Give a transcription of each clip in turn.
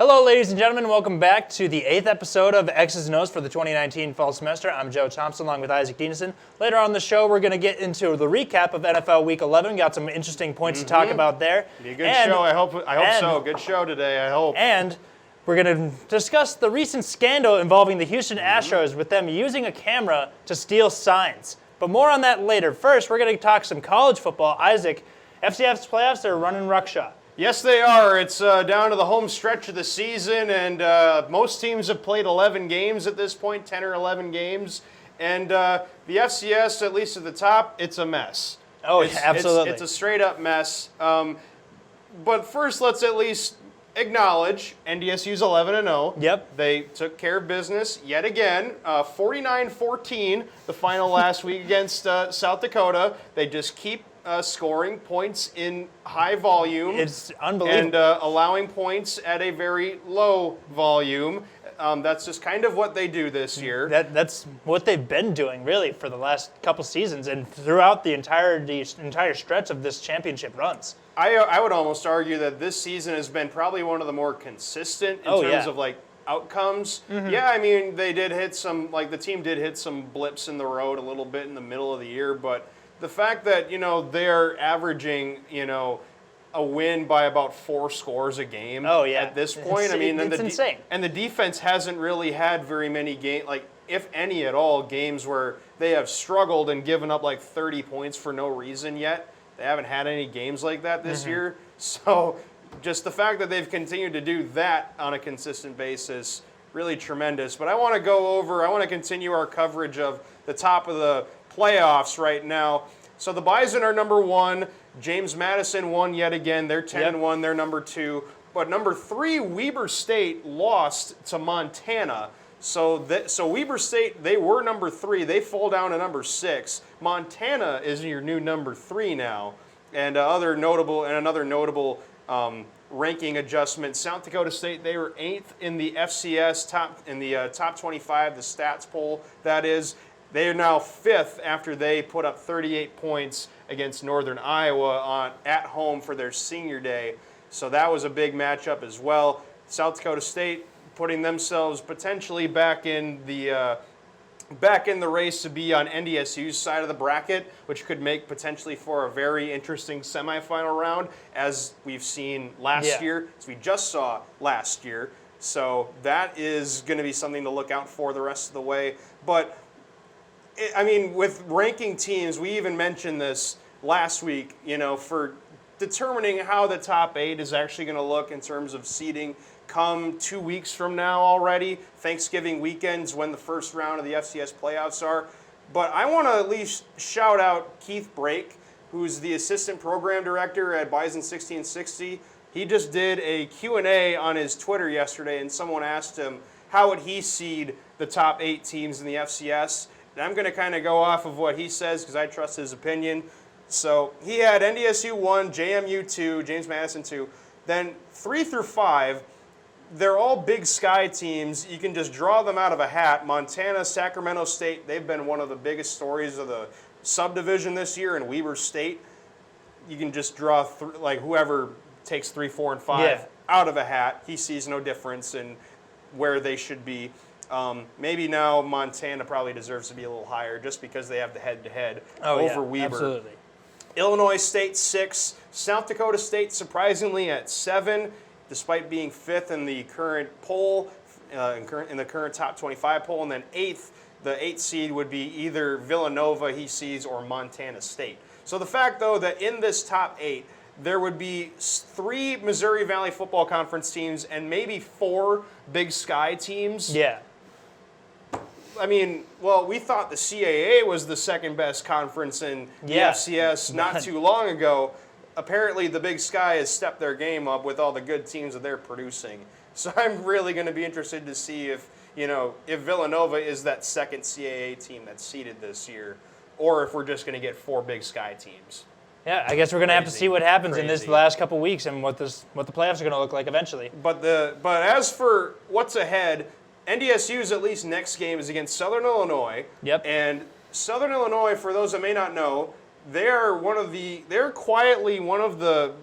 Hello, ladies and gentlemen. Welcome back to the 8th episode of X's and O's for the 2019 fall semester. I'm Joe Thompson along with Isaac Dienison. Later on in the show, we're going to get into the recap of NFL Week 11. Got some interesting points to talk about there. Be a good show. I hope so. Good show today, I hope. And we're going to discuss the recent scandal involving the Houston Astros with them using a camera to steal signs. But more on that later. First, we're going to talk some college football. Isaac, FCS playoffs are running ruckshot. Yes, they are. It's down to the home stretch of the season, and most teams have played 11 games at this point, 10 or 11 games. And the FCS, at least at the top, it's a mess. Oh, yeah, absolutely. It's a straight-up mess. But first, let's at least acknowledge NDSU's 11-0. Yep. They took care of business yet again. 49-14, the final last week against South Dakota. They just keep scoring points in high volume. It's unbelievable. And allowing points at a very low volume. That's just kind of what they do this year. That's what they've been doing, really, for the last couple seasons and throughout the entire stretch of this championship runs. I would almost argue that this season has been probably one of the more consistent in terms of outcomes. Mm-hmm. Yeah, I mean, they did hit some, the team did hit some blips in the road a little bit in the middle of the year, but the fact that, they're averaging, a win by about 4 scores a game at this point. It's insane. And the defense hasn't really had very many games, if any at all, games where they have struggled and given up 30 points for no reason yet. They haven't had any games like that this year. So just the fact that they've continued to do that on a consistent basis, really tremendous. But I want to continue our coverage of the top of the playoffs right now. So the Bison are number 1. James Madison won yet again. They're 10-1. They're number 2. But number 3, Weber State lost to Montana. So Weber State, they were number 3. They fall down to number 6. Montana is your new number 3 now. And another notable ranking adjustment. South Dakota State, they were 8th in the FCS top 25, the stats poll. That is. They are now 5th after they put up 38 points against Northern Iowa at home for their senior day. So that was a big matchup as well. South Dakota State putting themselves potentially back in the race to be on NDSU's side of the bracket, which could make potentially for a very interesting semifinal round, as we've seen last year, as we just saw last year. So that is going to be something to look out for the rest of the way. But with ranking teams, we even mentioned this last week, for determining how the top 8 is actually going to look in terms of seeding come 2 weeks from now already. Thanksgiving weekend's when the first round of the FCS playoffs are. But I want to at least shout out Keith Brake, who's the assistant program director at Bison 1660. He just did a Q&A on his Twitter yesterday, and someone asked him how would he seed the top 8 teams in the FCS. And I'm going to kind of go off of what he says because I trust his opinion. So he had NDSU 1, JMU 2, James Madison 2. Then 3 through 5, they're all Big Sky teams. You can just draw them out of a hat. Montana, Sacramento State, they've been one of the biggest stories of the subdivision this year. And Weber State, you can just draw whoever takes 3, 4, and 5 out of a hat. He sees no difference in where they should be. Maybe now Montana probably deserves to be a little higher just because they have the head-to-head over Weber. Absolutely. Illinois State 6, South Dakota State surprisingly at 7, despite being 5th in the current poll, in the current top 25 poll, and then 8th, the 8th seed would be either Villanova, he sees, or Montana State. So the fact, though, that in this top 8, there would be 3 Missouri Valley Football Conference teams and maybe 4 Big Sky teams. Yeah. We thought the CAA was the second best conference in the FCS not too long ago. Apparently, the Big Sky has stepped their game up with all the good teams that they're producing. So I'm really going to be interested to see if Villanova is that second CAA team that's seeded this year, or if we're just going to get 4 Big Sky teams. Yeah, I guess we're going to have to see what happens in this last couple weeks and what the playoffs are going to look like eventually. But as for what's ahead, NDSU's at least next game is against Southern Illinois. Yep. And Southern Illinois, for those that may not know, they're quietly one of the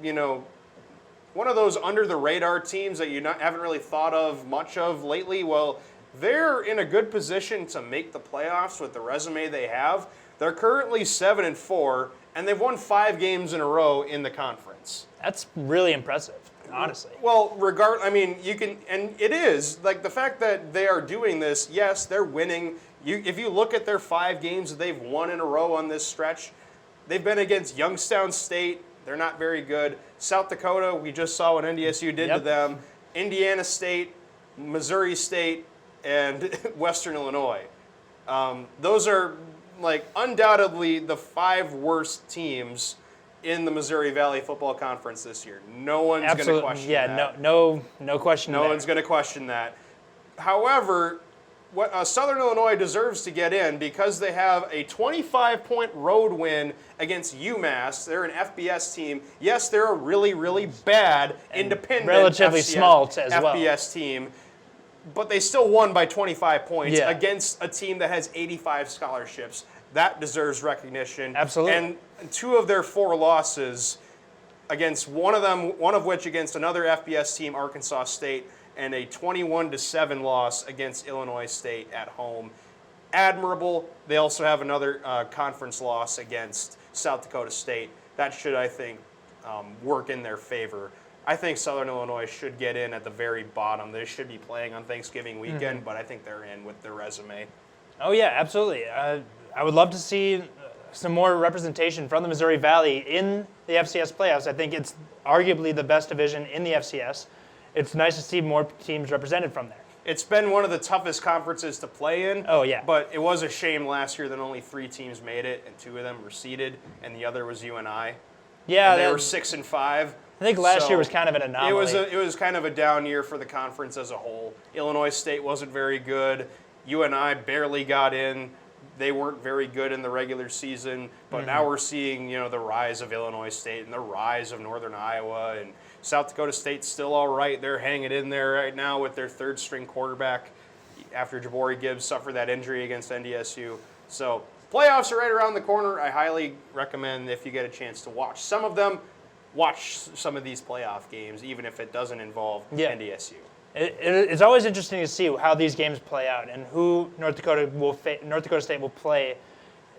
one of those under the radar teams that haven't really thought of much of lately. Well, they're in a good position to make the playoffs with the resume they have. They're currently 7-4, and they've won 5 games in a row in the conference. That's really impressive, honestly. Well, you can, and it is like the fact that they are doing this. Yes, they're winning. If you look at their 5 games that they've won in a row on this stretch, they've been against Youngstown State. They're not very good. South Dakota, we just saw what NDSU did to them. Indiana State, Missouri State, and Western Illinois. Those are like undoubtedly the 5 worst teams in the Missouri Valley Football Conference this year. No one's going to question that. Yeah, no question. No one's going to question that. However, Southern Illinois deserves to get in because they have a 25-point road win against UMass. They're an FBS team. Yes, they're a really, really bad independent relatively small as well FBS team, but they still won by 25 points against a team that has 85 scholarships. That deserves recognition. Absolutely. And 2 of their 4 losses against one of which against another FBS team, Arkansas State, and a 21-7 loss against Illinois State at home. Admirable. They also have another conference loss against South Dakota State. That should, I think, work in their favor. I think Southern Illinois should get in at the very bottom. They should be playing on Thanksgiving weekend, but I think they're in with their resume. Oh, yeah, absolutely. I would love to see some more representation from the Missouri Valley in the FCS playoffs. I think it's arguably the best division in the FCS. It's nice to see more teams represented from there. It's been one of the toughest conferences to play in. Oh, yeah. But it was a shame last year that only 3 teams made it, and 2 of them were seeded, and the other was UNI. Yeah. And they were 6-5. I think last year was kind of an anomaly. It was kind of a down year for the conference as a whole. Illinois State wasn't very good. UNI barely got in. They weren't very good in the regular season, but now we're seeing, the rise of Illinois State and the rise of Northern Iowa, and South Dakota State's still all right. They're hanging in there right now with their 3rd-string quarterback after Jabari Gibbs suffered that injury against NDSU. So playoffs are right around the corner. I highly recommend, if you get a chance to watch some of them, watch some of these playoff games, even if it doesn't involve NDSU. It's always interesting to see how these games play out and who North Dakota State will play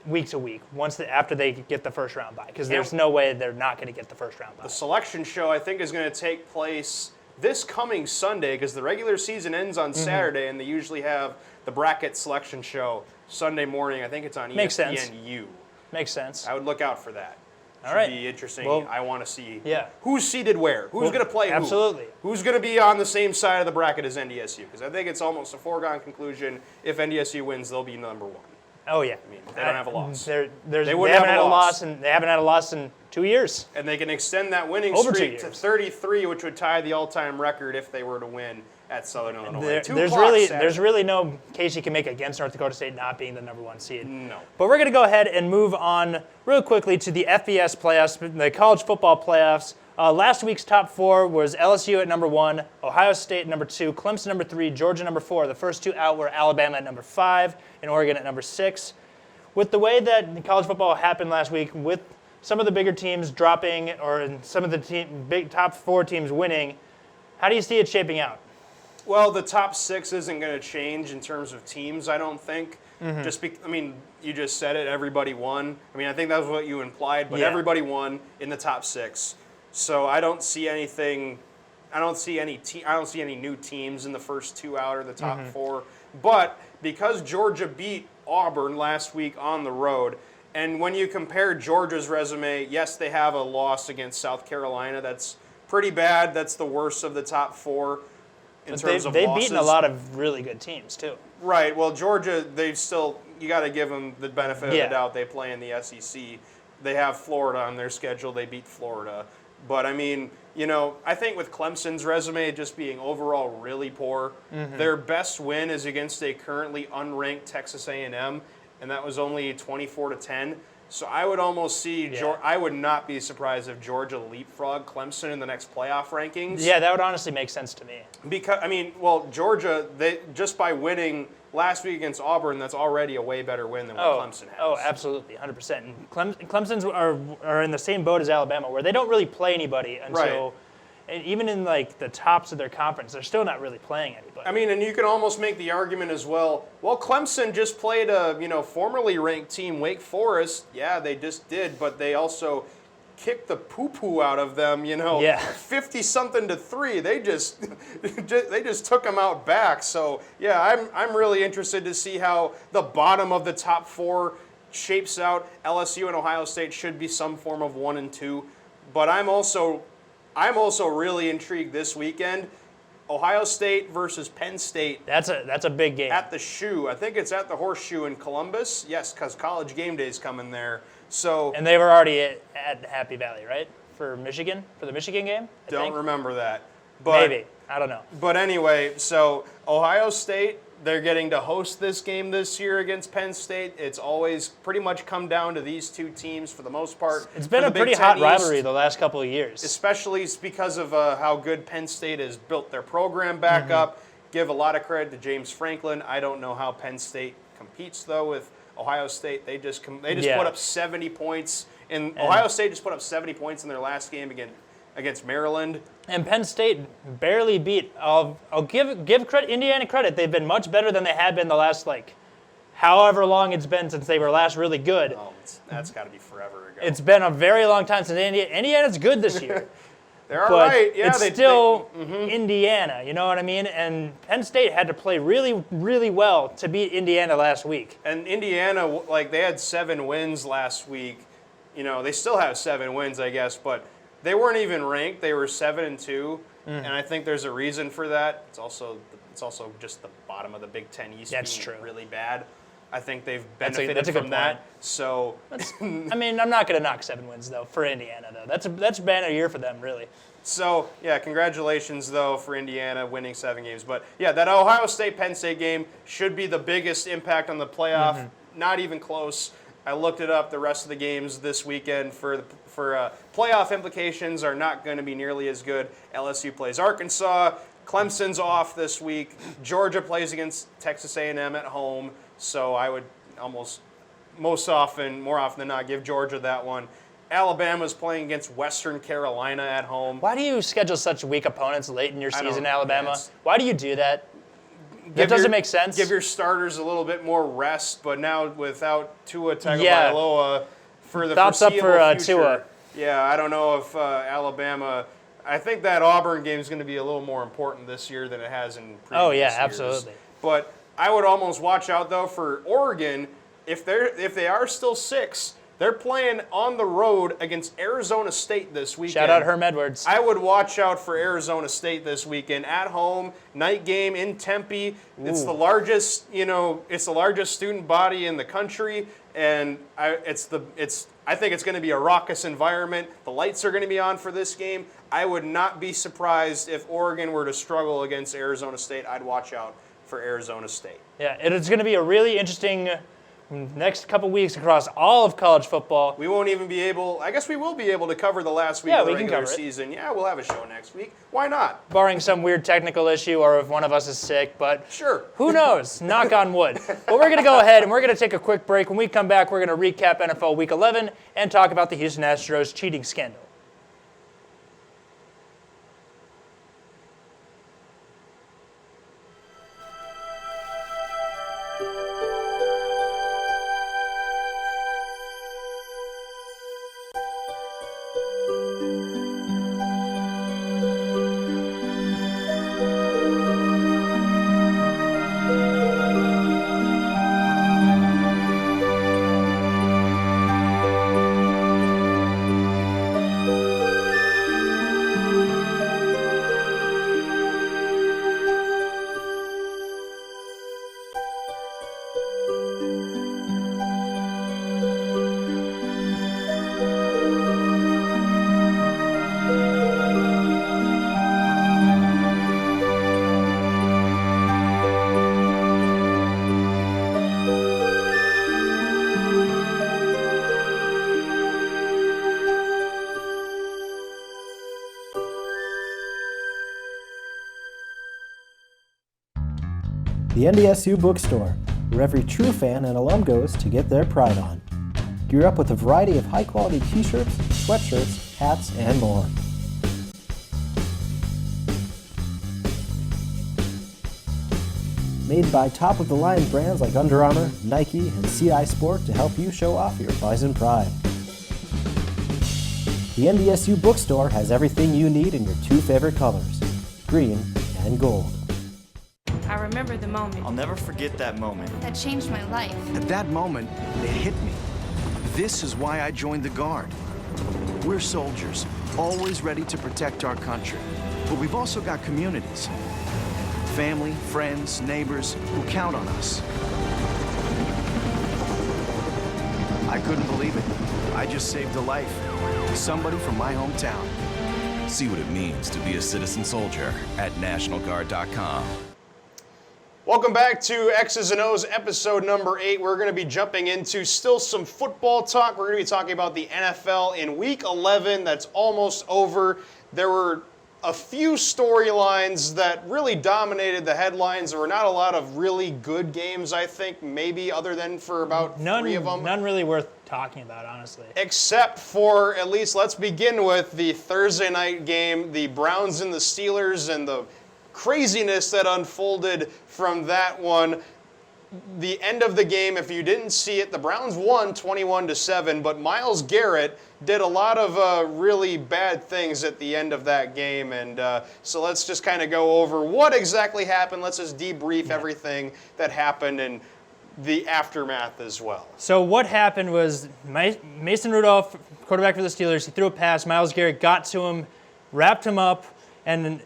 week to week after they get the first round bye, because there's no way they're not going to get the first round bye. The selection show, I think, is going to take place this coming Sunday, because the regular season ends on Saturday, and they usually have the bracket selection show Sunday morning. I think it's on ESPNU. Makes sense. I would look out for that. All right. Should be interesting. Well, I want to see who's seeded where. Who's going to play who. Absolutely. Who's going to be on the same side of the bracket as NDSU, because I think it's almost a foregone conclusion. If NDSU wins, they'll be number 1. Oh, yeah. I mean, they don't have a loss. They haven't had a loss in 2 years. And they can extend that winning streak to 33, which would tie the all-time record if they were to win at Southern Illinois. There's really no case you can make against North Dakota State not being the number 1 seed. No. But we're going to go ahead and move on real quickly to the FBS playoffs, the college football playoffs. Last week's top 4 was LSU at number 1, Ohio State at number 2, Clemson number 3, Georgia number 4. The first 2 out were Alabama at number 5 and Oregon at number 6. With the way that college football happened last week, with some of the bigger teams dropping or some of the big top 4 teams winning, how do you see it shaping out? Well, the top 6 isn't going to change in terms of teams, I don't think. You just said it. Everybody won. I think that was what you implied, but everybody won in the top 6. So I don't see anything. I don't see any new teams in the first 2 out of the top 4. But because Georgia beat Auburn last week on the road, and when you compare Georgia's resume, yes, they have a loss against South Carolina. That's pretty bad. That's the worst of the top 4 in terms of losses. They've beaten a lot of really good teams too. Right. Well, Georgia, you got to give them the benefit of the doubt. They play in the SEC. They have Florida on their schedule. They beat Florida. But, I think with Clemson's resume just being overall really poor, their best win is against a currently unranked Texas A&M, and that was only 24-10. So I would almost see I would not be surprised if Georgia leapfrogged Clemson in the next playoff rankings. Yeah, that would honestly make sense to me. Because Georgia, they just by winning last week against Auburn, that's already a way better win than what Clemson has. Oh, absolutely, 100%. And Clemson's are in the same boat as Alabama, where they don't really play anybody and even in like the tops of their conference, they're still not really playing anybody. I mean, and you can almost make the argument as well. Well, Clemson just played a formerly ranked team, Wake Forest. Yeah, they just did, but they also kicked the poo-poo out of them. 50-something to 3. They just took them out back. So yeah, I'm really interested to see how the bottom of the top 4 shapes out. LSU and Ohio State should be some form of 1 and 2, but I'm also really intrigued this weekend. Ohio State versus Penn State. That's a big game. At the Shoe. I think it's at the Horseshoe in Columbus. Yes, because College Game Day's coming there. So. And they were already at Happy Valley, right? For the Michigan game? I don't think. Remember that. But, maybe. I don't know. But anyway, so Ohio State, they're getting to host this game this year against Penn State. It's always pretty much come down to these two teams for the most part. It's been a pretty hot rivalry the last couple of years. Especially because of how good Penn State has built their program back up. Give a lot of credit to James Franklin. I don't know how Penn State competes, though, with Ohio State. They just put up 70 points. And Ohio State just put up 70 points in their last game against Maryland. And Penn State barely beat. I'll give Indiana credit. They've been much better than they had been the last, however long it's been since they were last really good. Oh, that's got to be forever ago. It's been a very long time since Indiana's good this year. They're all right. Yeah, it's still Indiana, you know what I mean? And Penn State had to play really, really well to beat Indiana last week. And Indiana, they had 7 wins last week. They still have 7 wins, I guess, but they weren't even ranked. They were 7-2, and I think there's a reason for that. It's also just the bottom of the Big Ten East being really bad. I think they've benefited from that. So, I'm not going to knock 7 wins though for Indiana though. That's been a year for them really. So yeah, congratulations though for Indiana winning 7 games. But yeah, that Ohio State Penn State game should be the biggest impact on the playoff. Not even close. I looked it up. The rest of the games this weekend for playoff implications are not going to be nearly as good. LSU plays Arkansas. Clemson's off this week. Georgia plays against Texas A&M at home. So I would more often than not, give Georgia that one. Alabama's playing against Western Carolina at home. Why do you schedule such weak opponents late in your season, Alabama? Why do you do that? That doesn't make sense. Give your starters a little bit more rest, but now without Tua Tagovailoa for the foreseeable future. Tua. Yeah, I don't know if Alabama. I think that Auburn game is going to be a little more important this year than it has in previous years. Absolutely. But I would almost watch out though for Oregon if they are still 6. They're playing on the road against Arizona State this weekend. Shout out Herm Edwards. I would watch out for Arizona State this weekend at home, night game in Tempe. Ooh. It's the largest, student body in the country, and I think it's going to be a raucous environment. The lights are going to be on for this game. I would not be surprised if Oregon were to struggle against Arizona State. I'd watch out for Arizona State. Yeah, it's going to be a really interesting next couple weeks across all of college football. We won't even be able, I guess we will be able to cover the last week of the regular season. Yeah, we'll have a show next week. Why not? Barring some weird technical issue or if one of us is sick, but sure. Who knows? Knock on wood. But we're going to go ahead and we're going to take a quick break. When we come back, we're going to recap NFL Week 11 and talk about the Houston Astros cheating scandal. The NDSU Bookstore, where every true fan and alum goes to get their pride on. Gear up with a variety of high-quality t-shirts, sweatshirts, hats, and more. Made by top-of-the-line brands like Under Armour, Nike, and CI Sport to help you show off your Bison pride. The NDSU bookstore has everything you need in your two favorite colors, green and gold. I remember the moment I'll never forget that moment. that changed my life. At that moment, it hit me. This is why I joined the Guard. We're soldiers, always ready to protect our country. But we've also got communities. Family, friends, neighbors who count on us. I couldn't believe it. I just saved a life. Somebody from my hometown. See what it means to be a citizen soldier at NationalGuard.com. Welcome back to X's and O's episode number 8. We're going to be jumping into still some football talk. We're going to be talking about the NFL in Week 11 that's almost over. There were a few storylines that really dominated the headlines. There were not a lot of really good games, I think, maybe other than for about 3 of them. None really worth talking about, honestly. Except for, at least let's begin with the Thursday night game, the Browns and the Steelers, and the craziness that unfolded from that one. The end of the game, if you didn't see it, the Browns won 21-7, but Myles Garrett did a lot of really bad things at the end of that game, and so let's just kind of go over what exactly happened. Let's just debrief everything that happened and the aftermath as well. So what happened was Mason Rudolph, quarterback for the Steelers, he threw a pass. Myles Garrett got to him, wrapped him up, and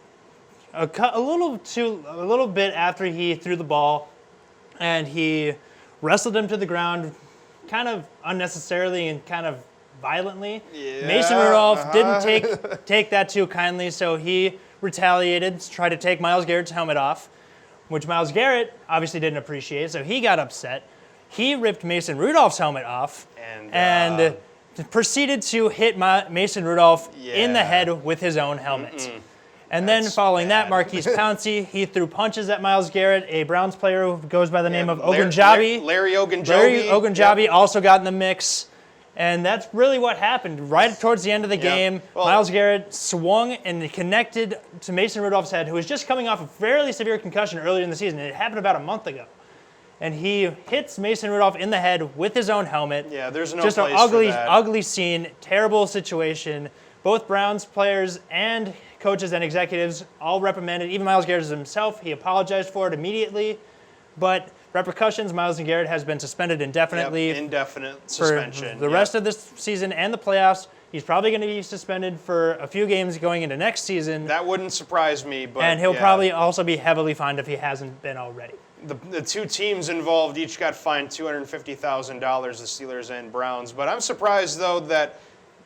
a little bit after he threw the ball, and he wrestled him to the ground kind of unnecessarily and kind of violently. Yeah, Mason Rudolph didn't take that too kindly, so he retaliated, tried to take Myles Garrett's helmet off, which Myles Garrett obviously didn't appreciate, so he got upset. He ripped Mason Rudolph's helmet off and proceeded to hit Mason Rudolph in the head with his own helmet. And then following that, Marquise Pouncey, he threw punches at Myles Garrett. A Browns player who goes by the name of Ogunjobi. Larry Ogunjobi. Larry Ogunjobi also got in the mix. And that's really what happened. Right towards the end of the game, Myles Garrett swung and connected to Mason Rudolph's head, who was just coming off a fairly severe concussion earlier in the season. It happened about a month ago. And he hits Mason Rudolph in the head with his own helmet. Yeah, there's no just place an ugly, for that. ugly scene, terrible situation. Both Browns players and coaches and executives all reprimanded. Even Myles Garrett himself, he apologized for it immediately. But repercussions, Myles Garrett has been suspended indefinitely. Indefinite suspension. For the rest of this season and the playoffs. He's probably going to be suspended for a few games going into next season. That wouldn't surprise me. But and he'll probably also be heavily fined if he hasn't been already. The two teams involved each got fined $250,000, the Steelers and Browns. But I'm surprised, though, that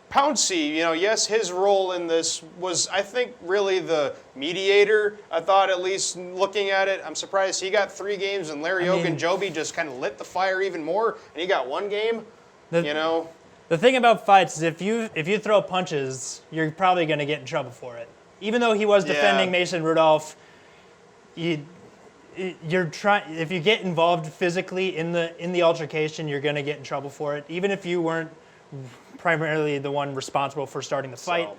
Pouncey, yes, his role in this was, I think, really the mediator. I thought, at least looking at it, I'm surprised he got 3 games and Larry Ogunjobi just kind of lit the fire even more, and he got 1 game. The thing about fights is if you throw punches, you're probably going to get in trouble for it. Even though he was defending Mason Rudolph, if you get involved physically in the altercation, you're going to get in trouble for it. Even if you weren't primarily the one responsible for starting the fight.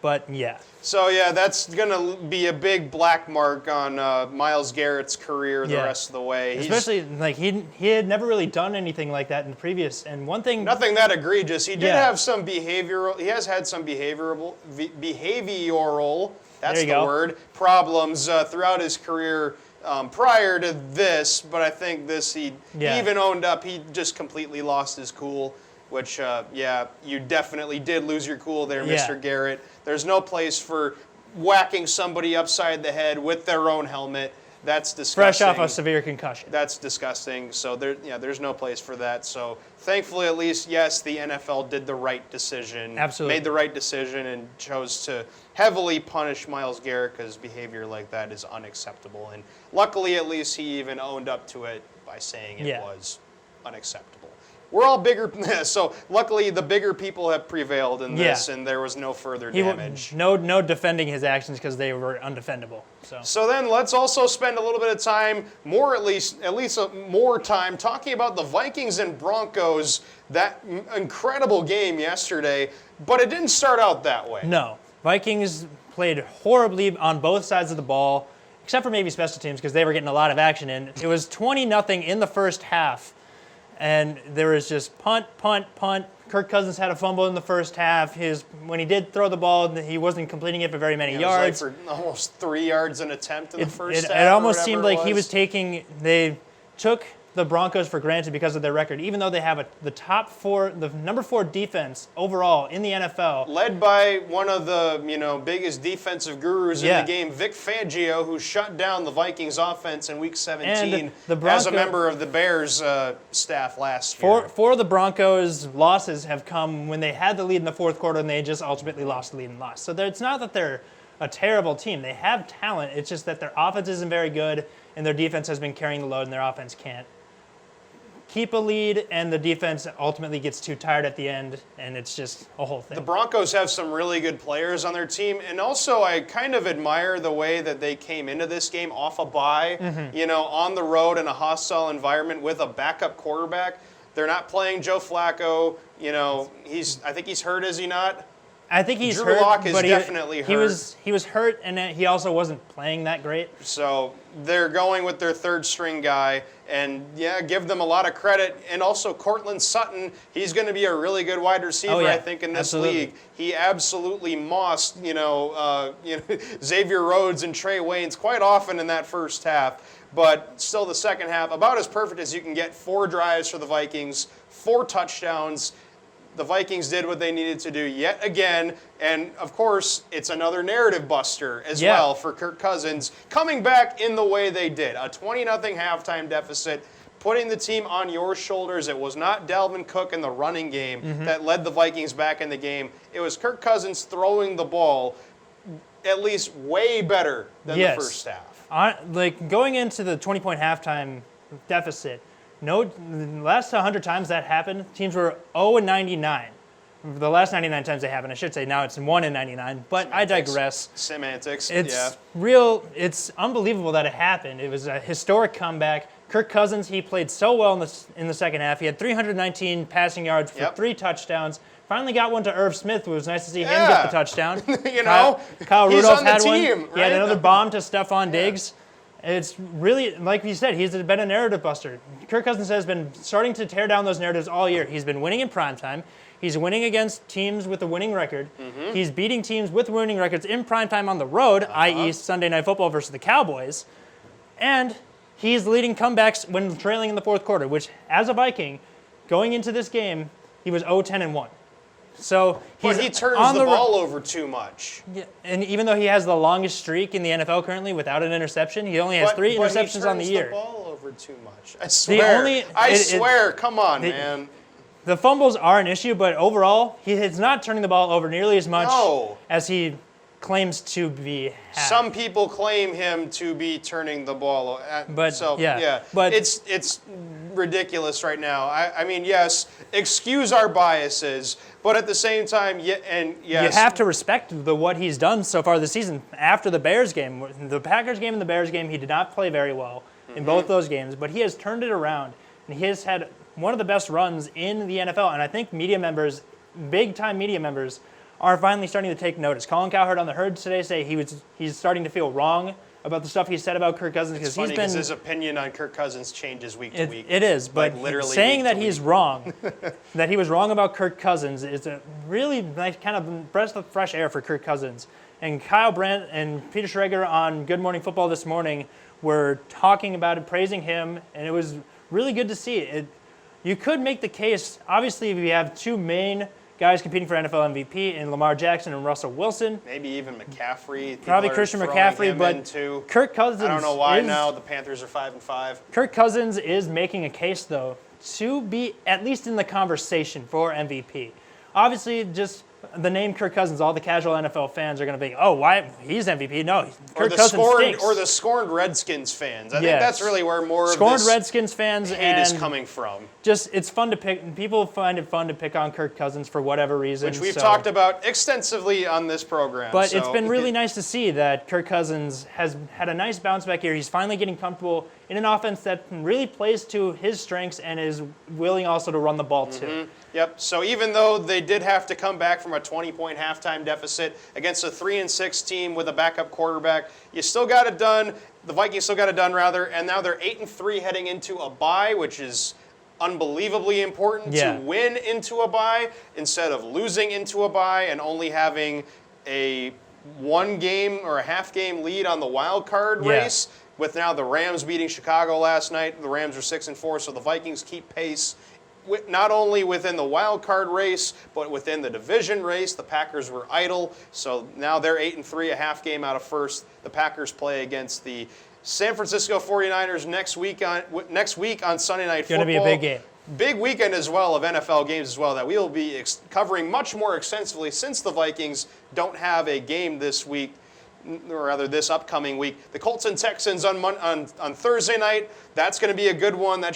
But yeah. So yeah, that's going to be a big black mark on Myles Garrett's career the rest of the way. Especially like he had never really done anything like that in the previous. And one thing. Nothing that egregious. He did have some behavioral. He has had some behavioral. That's the word. Problems throughout his career. Prior to this, but I think this he even owned up. He just completely lost his cool. Which, you definitely did lose your cool there, Mr. Garrett. There's no place for whacking somebody upside the head with their own helmet. That's disgusting. Fresh off a severe concussion. That's disgusting. So there's no place for that. So thankfully, at least, yes, the NFL did the right decision. Absolutely. Made the right decision and chose to heavily punish Myles Garrett because behavior like that is unacceptable. And luckily, at least, he even owned up to it by saying it was unacceptable. We're all bigger, so luckily the bigger people have prevailed in this, and there was no further damage. No defending his actions because they were undefendable. So then let's also spend a little bit of time, more time, talking about the Vikings and Broncos, that incredible game yesterday, but it didn't start out that way. No. Vikings played horribly on both sides of the ball. except for maybe special teams because they were getting a lot of action in. It was 20-0 in the first half, and there was just punt, punt, punt. Kirk Cousins had a fumble in the first half. When he did throw the ball, he wasn't completing it for very many yards. It was like for almost 3 yards an attempt in the first half. It almost seemed like he was they took the Broncos for granted because of their record, even though they have the number 4 defense overall in the NFL. Led by one of the biggest defensive gurus in the game, Vic Fangio, who shut down the Vikings offense in Week 17 as a member of the Bears staff last year. Four of the Broncos' losses have come when they had the lead in the fourth quarter and they just ultimately lost the lead and lost. So it's not that they're a terrible team. They have talent. It's just that their offense isn't very good and their defense has been carrying the load and their offense can't keep a lead, and the defense ultimately gets too tired at the end, and it's just a whole thing. The Broncos have some really good players on their team, and also I kind of admire the way that they came into this game off a bye, on the road in a hostile environment with a backup quarterback. They're not playing Joe Flacco. I think he's hurt, is he not? I think he's Drew hurt, Lock is but definitely hurt. He was hurt, and he also wasn't playing that great. So they're going with their third string guy, and give them a lot of credit. And also Cortland Sutton, he's going to be a really good wide receiver, I think, in this league. He absolutely mossed, Xavier Rhodes and Trey Waynes quite often in that first half. But still, the second half, about as perfect as you can get. 4 drives for the Vikings, 4 touchdowns. The Vikings did what they needed to do yet again, and of course, it's another narrative buster as well for Kirk Cousins, coming back in the way they did. A 20-0 halftime deficit, putting the team on your shoulders. It was not Dalvin Cook in the running game that led the Vikings back in the game. It was Kirk Cousins throwing the ball at least way better than the first half. Going into the 20-point halftime deficit, the last 100 times that happened, teams were 0-99. The last 99 times they happened, I should say now it's 1-99, but I digress. Semantics, It's unbelievable that it happened. It was a historic comeback. Kirk Cousins, he played so well in the second half. He had 319 passing yards for 3 touchdowns. Finally got one to Irv Smith. It was nice to see him get the touchdown. Kyle Rudolph had one. He had another bomb to Stephon Diggs. It's really, like you said, he's been a narrative buster. Kirk Cousins has been starting to tear down those narratives all year. He's been winning in primetime. He's winning against teams with a winning record. He's beating teams with winning records in primetime on the road, i.e. Sunday Night Football versus the Cowboys. And he's leading comebacks when trailing in the fourth quarter, which, as a Viking, going into this game, he was 0-10-1. So but he turns the ball over too much. Yeah, and even though he has the longest streak in the NFL currently without an interception, he only has 3 interceptions on the year. He turns the ball over too much. I swear. I swear. Come on, man. The fumbles are an issue, but overall, he is not turning the ball over nearly as much as he claims to be. Some people claim him to be turning the ball, but it's ridiculous right now. I mean, yes, excuse our biases, but at the same time, you have to respect what he's done so far this season. After the Bears game, the Packers game and the Bears game, he did not play very well in both those games, but he has turned it around, and he has had one of the best runs in the NFL. And I think media members, big-time media members, are finally starting to take notice. Colin Cowherd on the Herd today say he's starting to feel wrong about the stuff he said about Kirk Cousins. It's funny because his opinion on Kirk Cousins changes week to week. It is, but literally saying that he's wrong, that he was wrong about Kirk Cousins is a really nice kind of breath of fresh air for Kirk Cousins. And Kyle Brandt and Peter Schrager on Good Morning Football this morning were talking about it, praising him, and it was really good to see it. You could make the case, obviously, if you have 2 main guys competing for NFL MVP in Lamar Jackson and Russell Wilson. Maybe even McCaffrey. Probably Christian McCaffrey, but Kirk Cousins. I don't know why now the Panthers are 5-5. Kirk Cousins is making a case, though, to be at least in the conversation for MVP. Obviously, just the name Kirk Cousins, all the casual NFL fans are going to be, oh, why he's MVP? No, Kirk Cousins stinks. Or the scorned Redskins fans. I think that's really where more of this Redskins fans hate is coming from. Just it's fun to pick. People find it fun to pick on Kirk Cousins for whatever reason. Which we've talked about extensively on this program. But it's been really nice to see that Kirk Cousins has had a nice bounce back year. He's finally getting comfortable in an offense that really plays to his strengths and is willing also to run the ball too. Yep. So even though they did have to come back from a 20-point halftime deficit against a 3-6 team with a backup quarterback, you still got it done. The Vikings still got it done, rather, and now they're 8-3 heading into a bye, which is unbelievably important to win into a bye instead of losing into a bye and only having a 1 game or a half game lead on the wild card race. With now the Rams beating Chicago last night, the Rams are 6-4, so the Vikings keep pace not only within the wild card race, but within the division race. The Packers were idle, so now they're 8-3, a half game out of first. The Packers play against the San Francisco 49ers next week on Sunday Night Football. Going to be a big game. Big weekend as well of NFL games as well that we will be covering much more extensively since the Vikings don't have a game this week, or rather this upcoming week. The Colts and Texans on Thursday night. That's going to be a good one. That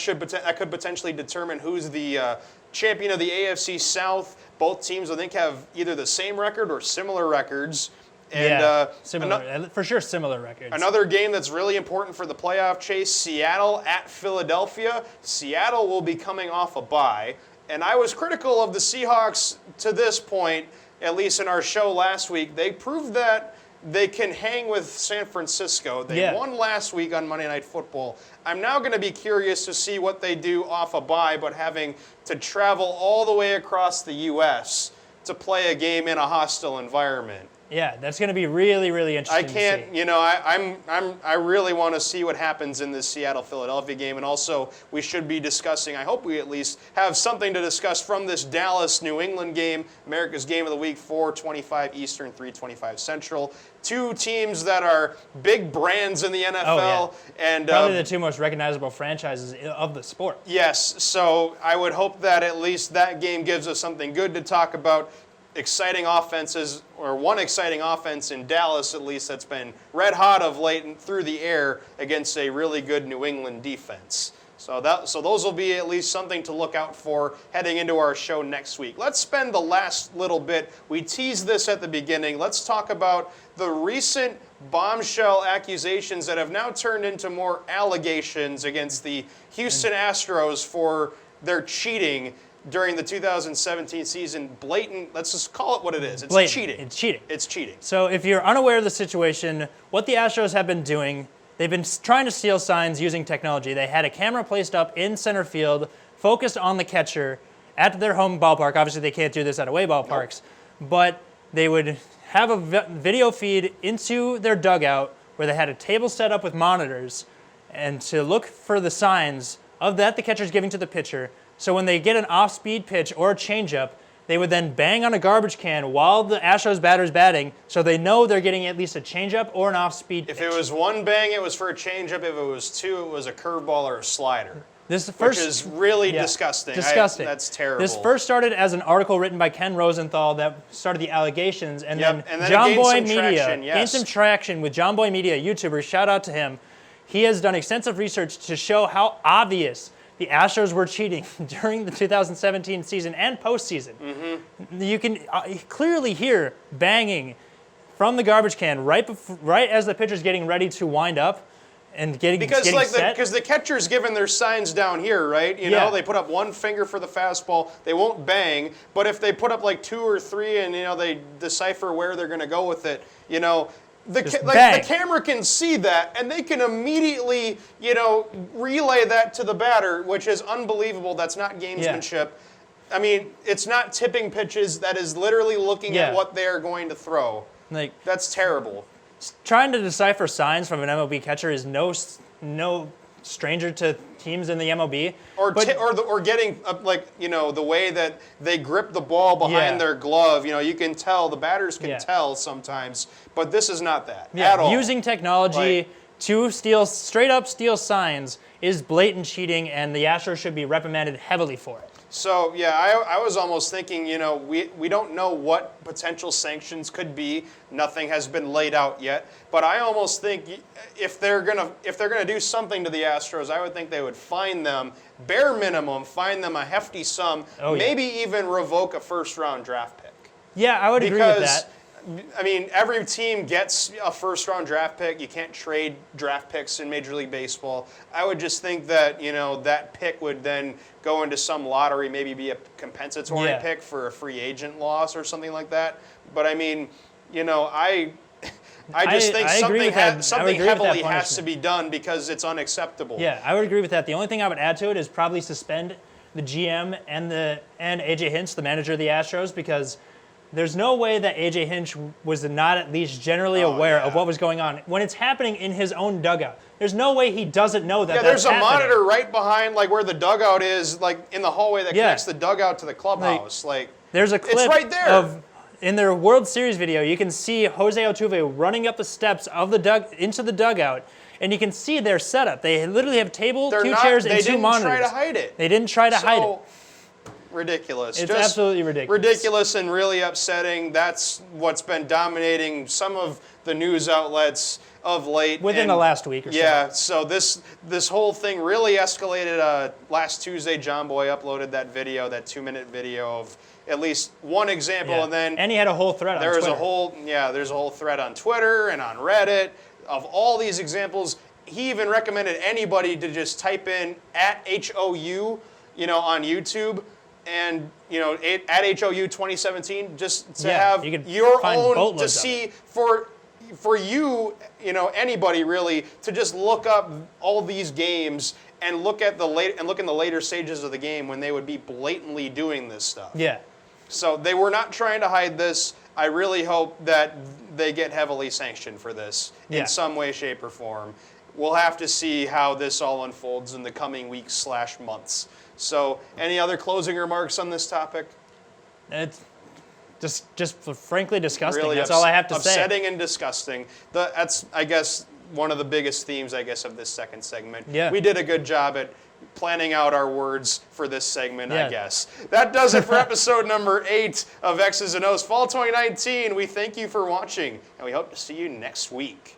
could potentially determine who's the champion of the AFC South. Both teams, I think, have either the same record or similar records. And, similar, for sure similar records. Another game that's really important for the playoff chase, Seattle at Philadelphia. Seattle will be coming off a bye. And I was critical of the Seahawks to this point, at least in our show last week. They proved that they can hang with San Francisco. They won last week on Monday Night Football. I'm now going to be curious to see what they do off a bye, but having to travel all the way across the U.S. to play a game in a hostile environment. Yeah, that's going to be really, really interesting. I really want to see what happens in this Seattle-Philadelphia game, and also we should be discussing, I hope we at least have something to discuss from this Dallas-New England game, America's Game of the Week, 4:25 Eastern, 3:25 Central. 2 teams that are big brands in the NFL. And probably the 2 most recognizable franchises of the sport. Yes, so I would hope that at least that game gives us something good to talk about. Exciting offenses, or one exciting offense in Dallas at least that's been red hot of late and through the air against a really good New England defense. So those will be at least something to look out for heading into our show next week. Let's spend the last little bit. We teased this at the beginning. Let's talk about the recent bombshell accusations that have now turned into more allegations against the Houston Astros for their cheating during the 2017 season. Blatant, let's just call it what it is. It's blatant. Cheating. It's cheating. It's cheating. So if you're unaware of the situation, what the Astros have been doing, they've been trying to steal signs using technology. They had a camera placed up in center field, focused on the catcher at their home ballpark. Obviously, they can't do this at away ballparks. Nope. But they would have a video feed into their dugout where they had a table set up with monitors and to look for the signs of that the catcher's giving to the pitcher. So when they get an off-speed pitch or a changeup, they would then bang on a garbage can while the Astros batter's batting, so they know they're getting at least a changeup or an off-speed pitch. If it was 1 bang, it was for a changeup. If it was 2, it was a curveball or a slider. Which is really disgusting. Disgusting. That's terrible. This first started as an article written by Ken Rosenthal that started the allegations, and then John Boy Media gained some traction with John Boy Media, YouTuber. Shout out to him. He has done extensive research to show how obvious the Astros were cheating during the 2017 season and postseason. Mm-hmm. You can clearly hear banging from the garbage can right as the pitcher's getting ready to wind up and getting set. Because the catcher's given their signs down here, right? You know, they put up 1 finger for the fastball. They won't bang, but if they put up like 2 or 3 and they decipher where they're going to go with it, the camera can see that, and they can immediately, relay that to the batter, which is unbelievable. That's not gamesmanship. I mean, it's not tipping pitches. That is literally looking at what they are going to throw. That's terrible. Trying to decipher signs from an MLB catcher is no stranger to teams in the MLB. Or getting the way that they grip the ball behind their glove. You can tell, the batters can tell sometimes, but this is not that at all. Using technology to straight up steal signs is blatant cheating, and the Astros should be reprimanded heavily for it. So, I was almost thinking, we don't know what potential sanctions could be. Nothing has been laid out yet. But I almost think if they're gonna do something to the Astros, I would think they would fine them, bare minimum, fine them a hefty sum, maybe even revoke a first-round draft pick. Yeah, I would agree with that. I mean, every team gets a first-round draft pick. You can't trade draft picks in Major League Baseball. I would just think that, that pick would then go into some lottery, maybe be a compensatory pick for a free agent loss or something like that. But I mean, I just think something heavily has to be done because it's unacceptable. Yeah, I would agree with that. The only thing I would add to it is probably suspend the GM and AJ Hinch, the manager of the Astros, because there's no way that AJ Hinch was not at least generally aware of what was going on when it's happening in his own dugout. There's no way he doesn't know that. Yeah, that's there's a happening. monitor right behind where the dugout is, in the hallway that connects the dugout to the clubhouse. There's a clip it's right there. of in their World Series video. You can see Jose Altuve running up the steps of the into the dugout, and you can see their setup. They literally have two chairs, and two monitors. They didn't try to hide it. They didn't try to hide it. Ridiculous. It's just absolutely ridiculous. Ridiculous and really upsetting. That's what's been dominating some of the news outlets of late. Within the last week or so. Yeah, so this whole thing really escalated. Last Tuesday, John Boy uploaded that video, that 2-minute video of at least one example, and he had a whole thread on Twitter. There's a whole thread on Twitter and on Reddit of all these examples. He even recommended anybody to just type in @HOU, on YouTube. And at HOU 2017, just to have your own to see for you, anybody really to just look up all these games and look in the later stages of the game when they would be blatantly doing this stuff. Yeah. So they were not trying to hide this. I really hope that they get heavily sanctioned for this in some way, shape, or form. We'll have to see how this all unfolds in the coming weeks / months. So, any other closing remarks on this topic? It's just frankly disgusting. Really That's all I have to say. Upsetting and disgusting. That's, I guess, one of the biggest themes, of this second segment. Yeah. We did a good job at planning out our words for this segment, I guess. That does it for episode number 8 of X's and O's Fall 2019. We thank you for watching, and we hope to see you next week.